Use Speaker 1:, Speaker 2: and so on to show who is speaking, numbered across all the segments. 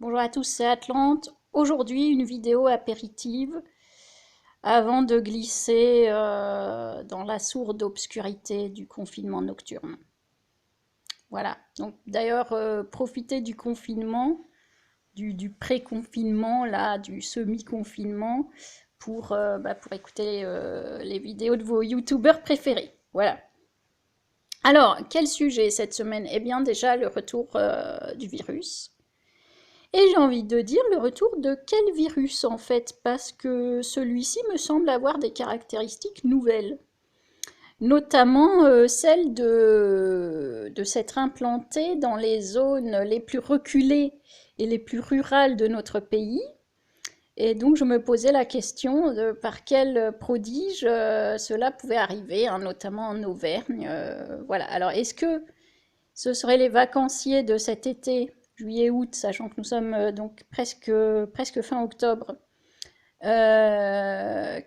Speaker 1: Bonjour à tous, c'est Atlante. Aujourd'hui, une vidéo apéritive avant de glisser dans la sourde obscurité du confinement nocturne. Voilà. Donc d'ailleurs, profitez du confinement, du pré-confinement, là, du semi-confinement, pour écouter les vidéos de vos youtubeurs préférés. Voilà. Alors, quel sujet cette semaine? Eh bien, déjà, le retour du virus. Et j'ai envie de dire le retour de quel virus en fait, parce que celui-ci me semble avoir des caractéristiques nouvelles, notamment celle de s'être implanté dans les zones les plus reculées et les plus rurales de notre pays. Et donc je me posais la question de par quel prodige cela pouvait arriver, hein, notamment en Auvergne. Voilà. Alors est-ce que ce seraient les vacanciers de cet été, juillet-août, sachant que nous sommes donc presque fin octobre,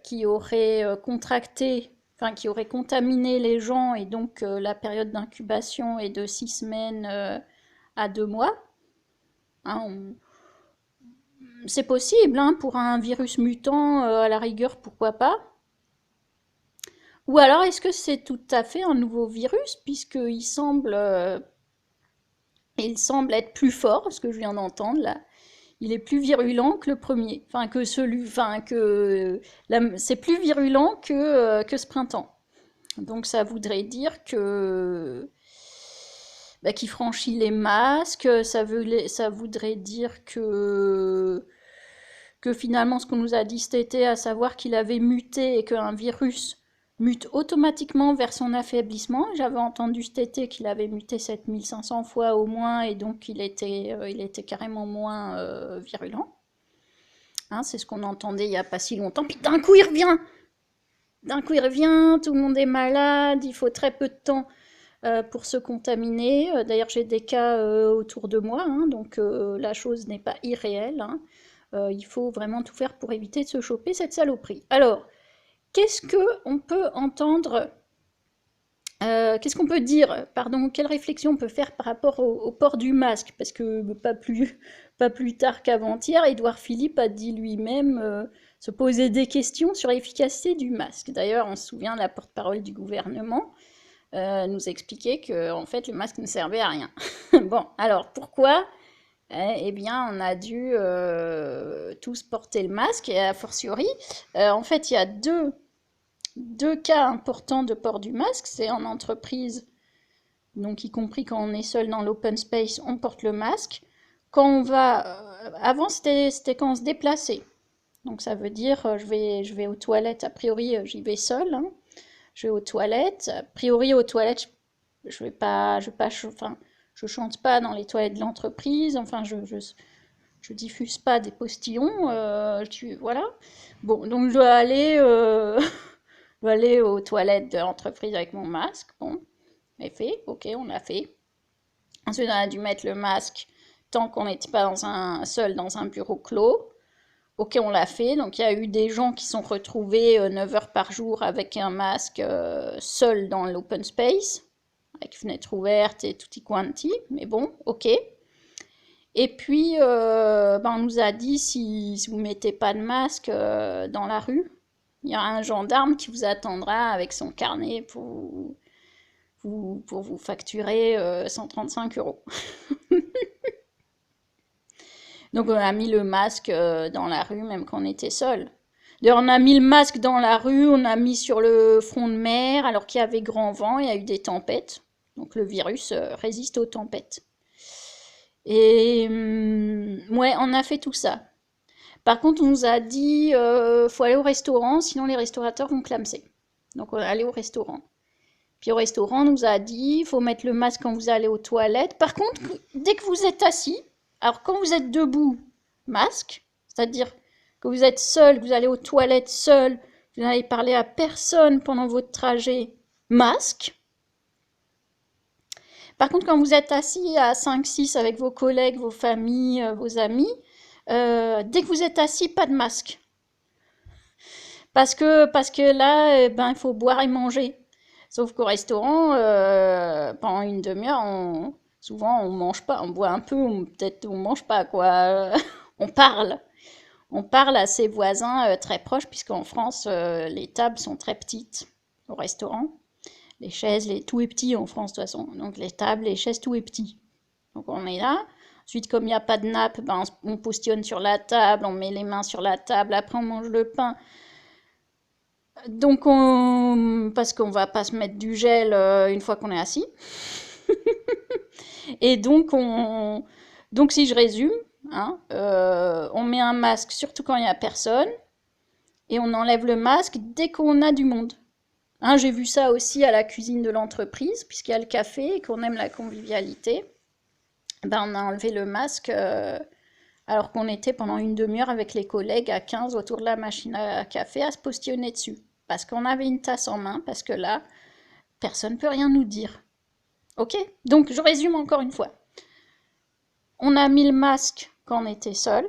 Speaker 1: qui auraient contracté, enfin qui auraient contaminé les gens, et donc la période d'incubation est de 6 semaines à 2 mois. Hein, c'est possible, hein, pour un virus mutant, à la rigueur, pourquoi pas. Ou alors est-ce que c'est tout à fait un nouveau virus, puisqu'il il semble être plus fort, ce que je viens d'entendre là. Il est plus virulent que le premier. Enfin, que celui. Enfin, que. C'est plus virulent que ce printemps. Donc, ça voudrait dire que. Bah, qu'il franchit les masques. Ça voudrait dire que finalement, ce qu'on nous a dit cet été, à savoir qu'il avait muté et qu'un virus mute automatiquement vers son affaiblissement. J'avais entendu cet été qu'il avait muté 7500 fois au moins et donc il était carrément moins virulent. Hein, c'est ce qu'on entendait il n'y a pas si longtemps. Puis d'un coup il revient. D'un coup il revient, tout le monde est malade, il faut très peu de temps pour se contaminer. D'ailleurs j'ai des cas autour de moi, hein, donc la chose n'est pas irréelle. Hein. Il faut vraiment tout faire pour éviter de se choper cette saloperie. Alors, qu'est-ce qu'on peut entendre, qu'est-ce qu'on peut dire, pardon, quelle réflexion on peut faire par rapport au port du masque? Parce que pas plus tard qu'avant-hier, Édouard Philippe a dit lui-même se poser des questions sur l'efficacité du masque. D'ailleurs, on se souvient, la porte-parole du gouvernement nous expliquait que en fait, le masque ne servait à rien. Bon, alors pourquoi? Eh bien, on a dû tous porter le masque, et a fortiori, en fait, il y a deux cas importants de port du masque. C'est en entreprise, donc y compris quand on est seul dans l'open space, on porte le masque. Quand on va... avant, c'était quand on se déplaçait. Donc ça veut dire, je vais aux toilettes, a priori, j'y vais seule. Hein. Je vais aux toilettes. A priori, aux toilettes, je vais pas, enfin, je chante pas dans les toilettes de l'entreprise. Enfin, je diffuse pas des postillons. Voilà. Bon, donc je dois aller aux toilettes de l'entreprise avec mon masque. Bon, c'est fait. Ok, on l'a fait. Ensuite, on a dû mettre le masque tant qu'on n'était pas seul dans un bureau clos. Ok, on l'a fait. Donc, il y a eu des gens qui sont retrouvés 9 heures par jour avec un masque seul dans l'open space, avec fenêtre ouverte et tutti quanti. Mais bon, ok. Et puis, on nous a dit, si vous ne mettez pas de masque dans la rue, il y a un gendarme qui vous attendra avec son carnet pour vous facturer 135 euros. Donc on a mis le masque dans la rue même quand on était seul. D'ailleurs on a mis le masque dans la rue, on a mis sur le front de mer alors qu'il y avait grand vent, il y a eu des tempêtes. Donc le virus résiste aux tempêtes. Et ouais, on a fait tout ça. Par contre, on nous a dit faut aller au restaurant, sinon les restaurateurs vont clamser. Donc on est allé au restaurant. Puis au restaurant, on nous a dit faut mettre le masque quand vous allez aux toilettes. Par contre, dès que vous êtes assis, alors quand vous êtes debout, masque, c'est-à-dire que vous êtes seul, que vous allez aux toilettes seul, vous n'allez parler à personne pendant votre trajet, masque. Par contre, quand vous êtes assis à 5-6 avec vos collègues, vos familles, vos amis, dès que vous êtes assis, pas de masque. Parce que là, il faut boire et manger. Sauf qu'au restaurant, pendant une demi-heure, Souvent, on mange pas, on boit un peu, peut-être on mange pas, quoi. On parle. On parle à ses voisins très proches, puisqu'en France, les tables sont très petites au restaurant. Les chaises, tout est petit en France de toute façon. Donc les tables, les chaises, tout est petit. Donc on est là. Ensuite, comme il n'y a pas de nappe, ben, on postillonne sur la table, on met les mains sur la table, après on mange le pain. Donc parce qu'on va pas se mettre du gel une fois qu'on est assis. Et donc si je résume, hein, on met un masque surtout quand il n'y a personne, et on enlève le masque dès qu'on a du monde. Hein, j'ai vu ça aussi à la cuisine de l'entreprise, puisqu'il y a le café et qu'on aime la convivialité. Ben, on a enlevé le masque alors qu'on était pendant une demi-heure avec les collègues à 15 autour de la machine à café à se postillonner dessus. Parce qu'on avait une tasse en main, parce que là, personne ne peut rien nous dire. Ok? Donc, je résume encore une fois. On a mis le masque quand on était seul.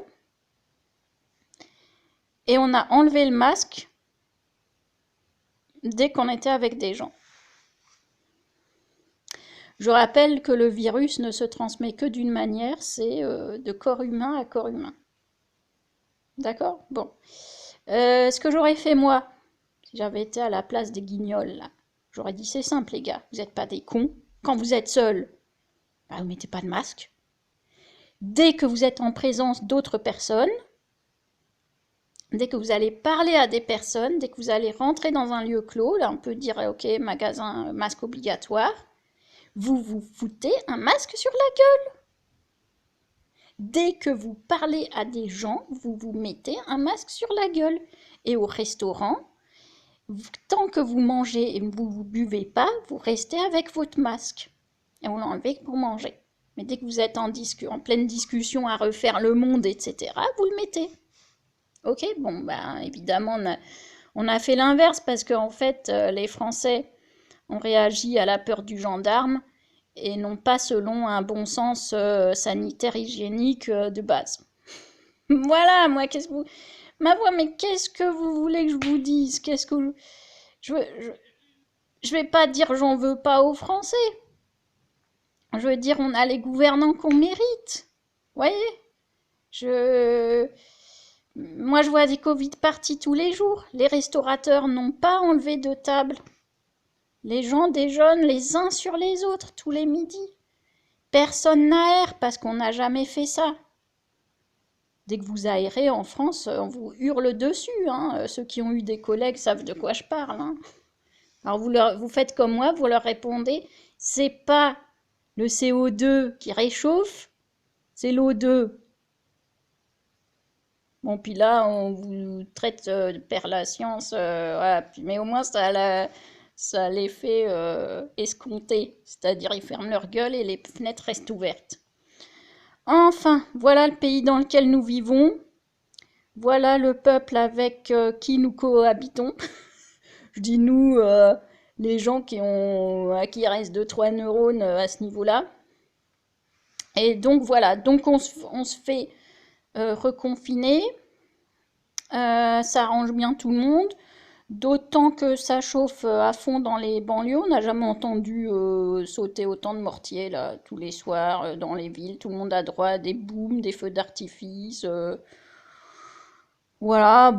Speaker 1: Et on a enlevé le masque dès qu'on était avec des gens. Je rappelle que le virus ne se transmet que d'une manière, c'est de corps humain à corps humain. D'accord? Bon. Ce que j'aurais fait moi, si j'avais été à la place des guignols, là, j'aurais dit c'est simple les gars, vous n'êtes pas des cons. Quand vous êtes seul, bah, vous ne mettez pas de masque. Dès que vous êtes en présence d'autres personnes, dès que vous allez parler à des personnes, dès que vous allez rentrer dans un lieu clos, là on peut dire ok, magasin, masque obligatoire, vous vous foutez un masque sur la gueule. Dès que vous parlez à des gens, vous vous mettez un masque sur la gueule. Et au restaurant, tant que vous mangez et vous ne buvez pas, vous restez avec votre masque. Et on l'enlève pour manger. Mais dès que vous êtes en pleine discussion à refaire le monde, etc., vous le mettez. Ok, bon, ben évidemment, on a fait l'inverse parce qu'en fait, les Français ont réagi à la peur du gendarme et non pas selon un bon sens sanitaire hygiénique de base. Voilà, moi, ma voix, mais qu'est-ce que vous voulez que je vous dise? Qu'est-ce que je vais pas dire j'en veux pas aux Français. Je veux dire on a les gouvernants qu'on mérite. Voyez? Moi, je vois des Covid parties tous les jours. Les restaurateurs n'ont pas enlevé de table. Les gens déjeunent les uns sur les autres tous les midis. Personne n'aère parce qu'on n'a jamais fait ça. Dès que vous aérez en France, on vous hurle dessus. Hein. Ceux qui ont eu des collègues savent de quoi je parle. Hein. Alors vous faites comme moi, vous leur répondez, c'est pas le CO2 qui réchauffe, c'est l'O2. Bon, puis là, on vous traite de père la science, voilà. Mais au moins, ça a l'effet escompté. C'est-à-dire, ils ferment leur gueule et les fenêtres restent ouvertes. Enfin, voilà le pays dans lequel nous vivons. Voilà le peuple avec qui nous cohabitons. Je dis nous, les gens à qui il reste 2-3 neurones à ce niveau-là. Et donc voilà, donc on se fait reconfiner. Ça arrange bien tout le monde. D'autant que ça chauffe à fond dans les banlieues. On n'a jamais entendu sauter autant de mortiers là, tous les soirs dans les villes. Tout le monde a droit à des booms, des feux d'artifice. Voilà.